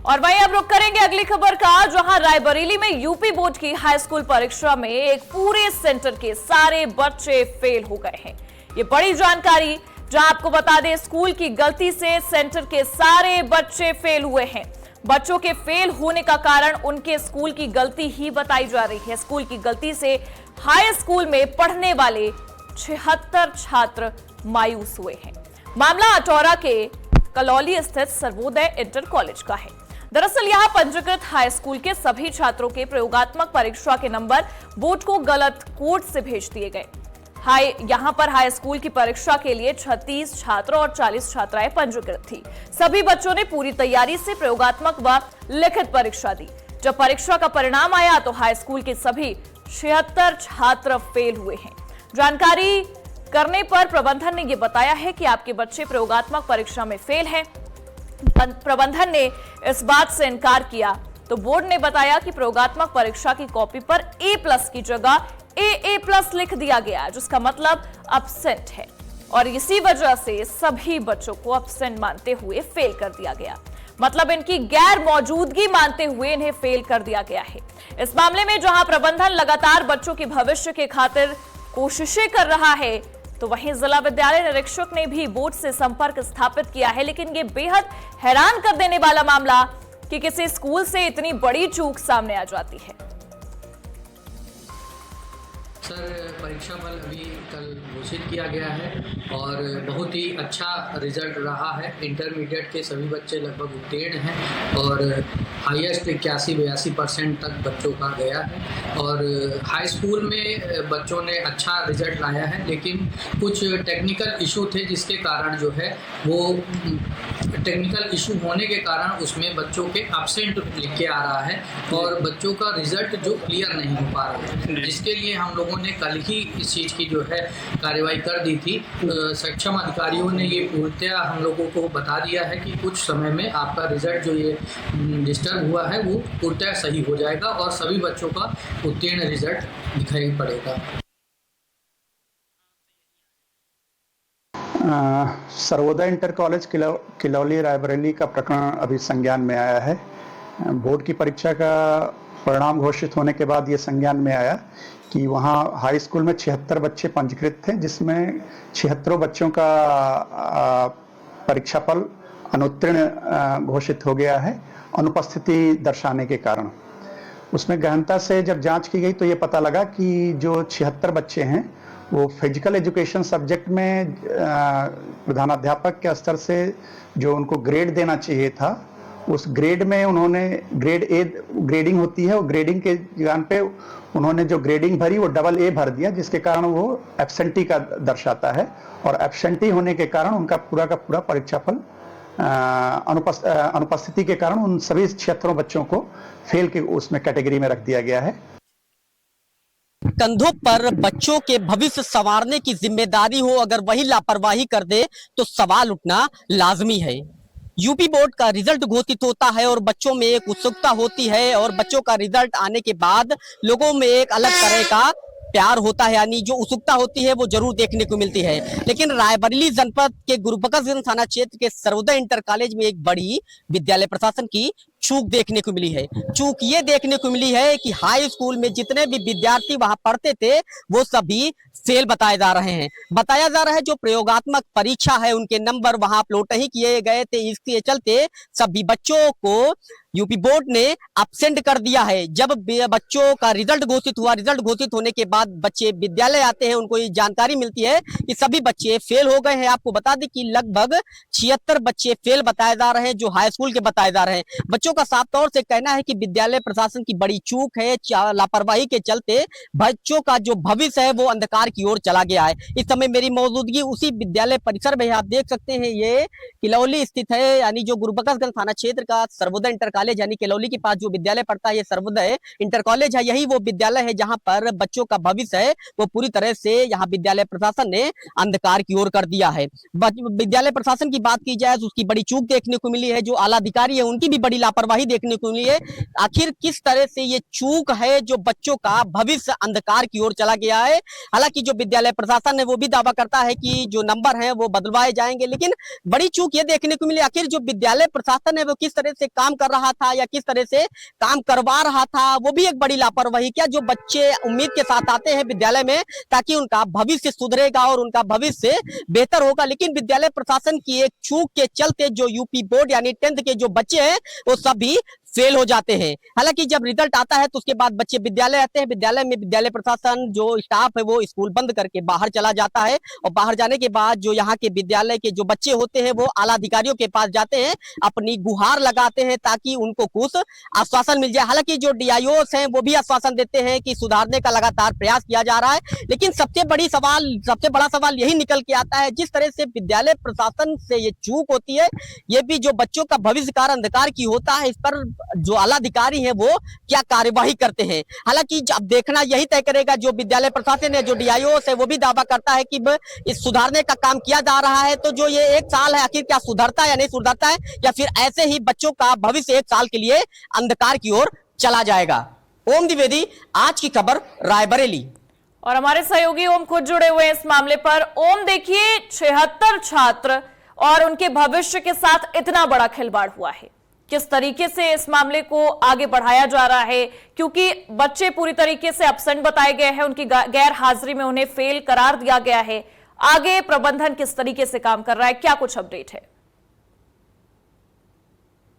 और वहीं अब रुक करेंगे अगली खबर का, जहां रायबरेली में यूपी बोर्ड की हाई स्कूल परीक्षा में एक पूरे सेंटर के सारे बच्चे फेल हो गए हैं। ये बड़ी जानकारी, जहां आपको बता दें स्कूल की गलती से सेंटर के सारे बच्चे फेल हुए हैं। बच्चों के फेल होने का कारण उनके स्कूल की गलती ही बताई जा रही है। स्कूल की गलती से हाई स्कूल में पढ़ने वाले 76 छात्र मायूस हुए हैं। मामला अटौरा के कलौली स्थित सर्वोदय इंटर कॉलेज का है। दरअसल यहां पंजीकृत हाई स्कूल के सभी छात्रों के प्रयोगात्मक परीक्षा के नंबर बोर्ड को गलत कोड से भेज दिए गए। यहां पर हाई स्कूल की परीक्षा के लिए 36 छात्र और 40 छात्राएं पंजीकृत थी। सभी बच्चों ने पूरी तैयारी से प्रयोगात्मक व लिखित परीक्षा दी। जब परीक्षा का परिणाम आया तो हाई स्कूल के सभी 76 छात्र फेल हुए हैं। जानकारी करने पर प्रबंधन ने यह बताया है कि आपके बच्चे प्रयोगात्मक परीक्षा में फेल हैं। प्रबंधन ने इस बात से इनकार किया तो बोर्ड ने बताया कि प्रयोगात्मक परीक्षा की कॉपी पर A+ की जगह AA+ लिख दिया गया, जिसका मतलब एब्सेंट है और इसी वजह से सभी बच्चों को एब्सेंट मानते हुए फेल कर दिया गया। मतलब इनकी गैर मौजूदगी मानते हुए इन्हें फेल कर दिया गया है। इस मामले में जहां प्रबंधन लगातार बच्चों के भविष्य के खातिर कोशिशें कर रहा है, तो वहीं जिला विद्यालय निरीक्षक ने भी बोर्ड से संपर्क स्थापित किया है। लेकिन ये बेहद हैरान कर देने वाला मामला कि किसी स्कूल से इतनी बड़ी चूक सामने आ जाती है। सर, परीक्षा फल अभी कल घोषित किया गया है और बहुत ही अच्छा रिजल्ट रहा है। इंटरमीडिएट के सभी बच्चे लगभग उत्तीर्ण हैं और हाईएस्ट 81-82% तक बच्चों का गया है। और हाई स्कूल में बच्चों ने अच्छा रिजल्ट लाया है, लेकिन कुछ टेक्निकल इशू थे जिसके कारण जो है वो टेक्निकल इशू होने के कारण उसमें बच्चों के एब्सेंट लिख के आ रहा है और बच्चों का रिजल्ट जो क्लियर नहीं हो पा रहा है, जिसके लिए हम लोगों ने कल ही इस चीज़ की जो है कार्रवाई कर दी थी। सक्षम अधिकारियों ने ये पूर्णतः हम लोगों को बता दिया है कि कुछ समय में आपका रिजल्ट जो ये डिस्टर्ब हुआ है वो पूर्णतः सही हो जाएगा और सभी बच्चों का उत्तीर्ण रिजल्ट दिखाई पड़ेगा। सर्वोदय इंटर कॉलेज किलौली रायबरेली का प्रकरण अभी संज्ञान में आया है। बोर्ड की परीक्षा का परिणाम घोषित होने के बाद ये संज्ञान में आया कि वहाँ हाई स्कूल में 76 बच्चे पंजीकृत थे, जिसमें 76 बच्चों का परीक्षाफल अनुत्तीर्ण घोषित हो गया है अनुपस्थिति दर्शाने के कारण। उसमें गहनता से जब जांच की गई तो ये पता लगा कि जो 76 बच्चे हैं वो फिजिकल एजुकेशन सब्जेक्ट में प्रधानाध्यापक के स्तर से जो उनको ग्रेड देना चाहिए था, उस ग्रेड में उन्होंने ग्रेड ए ग्रेडिंग होती है, वो ग्रेडिंग के ज्ञान पे उन्होंने जो ग्रेडिंग भरी वो AA भर दिया, जिसके कारण वो एब्सेंटी का दर्शाता है और एब्सेंटी होने के कारण उनका पूरा का पूरा परीक्षाफल अनुपस्थिति के कारण उन सभी 76 बच्चों को फेल के उसमें कैटेगरी में रख दिया गया है। कंधों पर बच्चों के भविष्य संवारने की जिम्मेदारी हो, अगर वही लापरवाही कर दे तो सवाल उठना लाजमी है। यूपी बोर्ड का रिजल्ट घोषित होता है और बच्चों में एक उत्सुकता होती है और बच्चों का रिजल्ट आने के बाद लोगों में एक अलग तरह का प्यार होता है, यानी जो उत्सुकता होती है वो जरूर देखने को मिलती है। लेकिन रायबरेली जनपद के गुरुबख्शगंज थाना क्षेत्र के सर्वोदय इंटर कॉलेज में एक बड़ी विद्यालय प्रशासन की चूक देखने को मिली है। चूक ये देखने को मिली है कि हाई स्कूल में जितने भी विद्यार्थी वहां पढ़ते थे वो सभी फेल बताए जा रहे हैं। बताया जा रहा है जो प्रयोगात्मक परीक्षा है उनके नंबर वहां अपलोड नहीं किए गए थे, इसके चलते सभी बच्चों को यूपी बोर्ड ने एब्सेंट कर दिया है। जब बच्चों का रिजल्ट घोषित हुआ, रिजल्ट घोषित होने के बाद बच्चे विद्यालय आते हैं, उनको ये जानकारी मिलती है कि सभी बच्चे फेल हो गए हैं। आपको बता दें कि लगभग 76 बच्चे फेल बताए जा रहे हैं जो हाई स्कूल के बताए जा रहे हैं। बच्चों का साफ तौर से कहना है कि विद्यालय प्रशासन की बड़ी चूक है, लापरवाही के चलते बच्चों का जो भविष्य है वो अंधकार की ओर चला गया है। इस समय मेरी मौजूदगी उसी विद्यालय परिसर में, आप देख सकते हैं ये किलौली स्थित है, यानी जो गुरुबख्शगंज थाना क्षेत्र का सर्वोदय इंटर कॉलेज यानी किलौली के पास जो विद्यालय पड़ता है ये सर्वोदय इंटर कॉलेज है। यही वो विद्यालय है जहां पर बच्चों का भविष्य है वो पूरी तरह से यहाँ विद्यालय प्रशासन ने अंधकार की ओर कर दिया है। विद्यालय प्रशासन की बात की जाए तो उसकी बड़ी चूक देखने को मिली है, जो आला अधिकारी है उनकी भी बड़ी लापरवाही देखने को मिली है। आखिर किस तरह से ये चूक है जो बच्चों का भविष्य अंधकार की ओर चला गया है। हालांकि जो विद्यालय प्रशासन है वो भी दावा करता है कि जो नंबर है वो बदलवाए जाएंगे, लेकिन बड़ी चूक ये देखने को मिली आखिर जो विद्यालय प्रशासन है वो किस तरह से काम कर रहा था या किस तरह से काम करवा रहा था, वो भी एक बड़ी लापरवाही। क्या जो बच्चे उम्मीद के साथ आते हैं विद्यालय में ताकि उनका भविष्य सुधरेगा और उनका भविष्य बेहतर होगा, लेकिन विद्यालय प्रशासन की एक चूक के चलते जो यूपी बोर्ड यानी 10th के जो बच्चे हैं वो सभी फेल हो जाते हैं। हालांकि जब रिजल्ट आता है तो उसके बाद बच्चे विद्यालय आते हैं, विद्यालय में विद्यालय प्रशासन जो स्टाफ है वो स्कूल बंद करके बाहर चला जाता है और बाहर जाने के बाद जो यहाँ के विद्यालय के जो बच्चे होते हैं वो आला अधिकारियों के पास जाते हैं, अपनी गुहार लगाते हैं ताकि उनको कुछ आश्वासन मिल जाए। हालांकि जो डीआईओस हैं वो भी आश्वासन देते हैं कि सुधारने का लगातार प्रयास किया जा रहा है, लेकिन सबसे बड़ा सवाल यही निकल के आता है जिस तरह से विद्यालय प्रशासन से ये चूक होती है, ये भी जो बच्चों का भविष्य कार अंधकार की होता है, इस पर जो आला अधिकारी हैं वो क्या कार्यवाही करते हैं। हालांकि अब देखना यही तय करेगा, जो विद्यालय प्रशासन है, जो डीआईओस है वो भी दावा करता है कि इस सुधारने का काम किया जा रहा है, तो जो ये 1 साल है आखिर क्या सुधरता है या नहीं सुधरता है, या फिर ऐसे ही बच्चों का भविष्य 1 साल के लिए अंधकार की ओर चला जाएगा। ओम द्विवेदी, आज की खबर, रायबरेली। और हमारे सहयोगी ओम खुद जुड़े हुए हैं इस मामले पर। ओम, देखिए 76 छात्र और उनके भविष्य के साथ इतना बड़ा खिलवाड़ हुआ है, किस तरीके से इस मामले को आगे बढ़ाया जा रहा है, क्योंकि बच्चे पूरी तरीके से एब्सेंट बताए गए हैं, उनकी गैर हाजिरी में उन्हें फेल करार दिया गया है। आगे प्रबंधन किस तरीके से काम कर रहा है, क्या कुछ अपडेट है?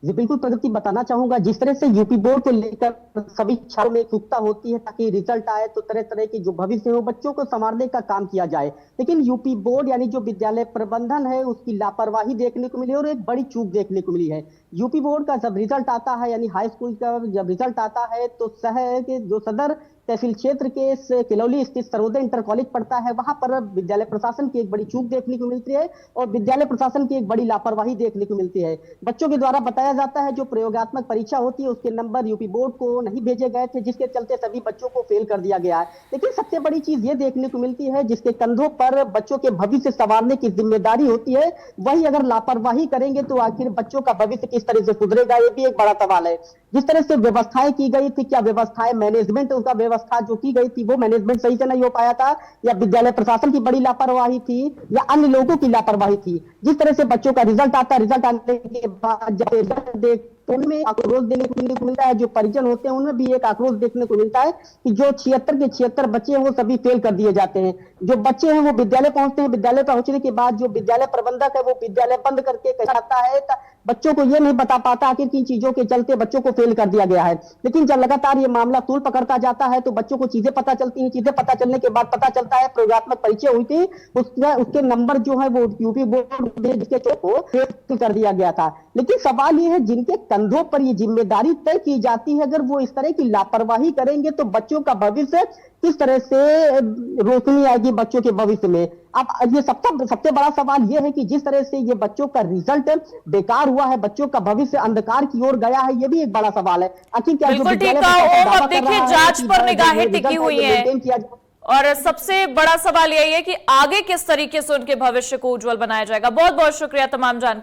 जी बिल्कुल प्रगति, बताना चाहूंगा जिस तरह से यूपी बोर्ड को लेकर सभी छात्रों में उत्सुकता होती है ताकि रिजल्ट आए तो तरह तरह के जो भविष्य हो बच्चों को संवारने का काम किया जाए, लेकिन यूपी बोर्ड यानी जो विद्यालय प्रबंधन है उसकी लापरवाही देखने को मिली और एक बड़ी चूक देखने को मिली है। यूपी बोर्ड का जब रिजल्ट आता है यानी हाई स्कूल का जब रिजल्ट आता है तो शहर के जो सदर तहसील क्षेत्र के किलौली स्थित सर्वोदय इंटर कॉलेज पड़ता है, वहां पर विद्यालय प्रशासन की एक बड़ी चूक देखने को मिलती है और विद्यालय प्रशासन की एक बड़ी लापरवाही देखने को मिलती है। बच्चों के द्वारा बताया जाता है जो प्रयोगात्मक परीक्षा होती है उसके नंबर यूपी बोर्ड को नहीं भेजे गए थे, जिसके चलते सभी बच्चों को फेल कर दिया गया है। लेकिन सबसे बड़ी चीज ये देखने को मिलती है जिसके कंधों पर बच्चों के भविष्य संवारने की जिम्मेदारी होती है, वही अगर लापरवाही करेंगे तो आखिर बच्चों का भविष्य किस तरह से सुधरेगा, ये भी एक बड़ा सवाल है। जिस तरह से व्यवस्थाएं की गई थी, क्या व्यवस्थाएं मैनेजमेंट उसका व्यवस्था जो की गई थी वो मैनेजमेंट सही से नहीं हो पाया था, या विद्यालय प्रशासन की बड़ी लापरवाही थी, या अन्य लोगों की लापरवाही थी। जिस तरह से बच्चों का रिजल्ट आता है, रिजल्ट आने के बाद जब रिजल्ट देख तो उनमें आक्रोश देखने को मिलता है, जो परिजन होते हैं उनमें भी एक आक्रोश देखने को मिलता है कि जो 76 के 76 बच्चे हैं वो सभी फेल कर दिए जाते हैं। जो बच्चे हैं वो विद्यालय पहुंचते हैं, विद्यालय पहुंचने के बाद जो विद्यालय प्रबंधक है वो विद्यालय बंद करके आता है, बच्चों को ये नहीं बता पाता आखिर किन चीजों के चलते बच्चों को फेल कर दिया गया है। लेकिन जब लगातार ये मामला तूल पकड़ता जाता है तो बच्चों को चीजें पता चलती हैं, चीजें पता चलने के बाद पता चलता है प्रयोगात्मक परीक्षा हुई थी, उसके नंबर जो है वो यूपी बोर्ड जिसके को फेल कर दिया गया था। लेकिन सवाल ये है जिनके कंधों पर ये जिम्मेदारी तय की जाती है, अगर वो इस तरह की लापरवाही करेंगे तो बच्चों का भविष्य किस तरह से रोशनी आएगी बच्चों के भविष्य में। अब ये सबसे बड़ा सवाल ये है कि जिस तरह से ये बच्चों का रिजल्ट बेकार हुआ है, बच्चों का भविष्य अंधकार की ओर गया है, ये भी एक बड़ा सवाल है। आखिर क्या बिल्कुल ठीक है, अब देखिए जांच पर निगाहें टिकी हुई है और सबसे बड़ा सवाल यही है कि आगे किस तरीके से उनके भविष्य को उज्जवल बनाया जाएगा। बहुत बहुत शुक्रिया तमाम जानकारी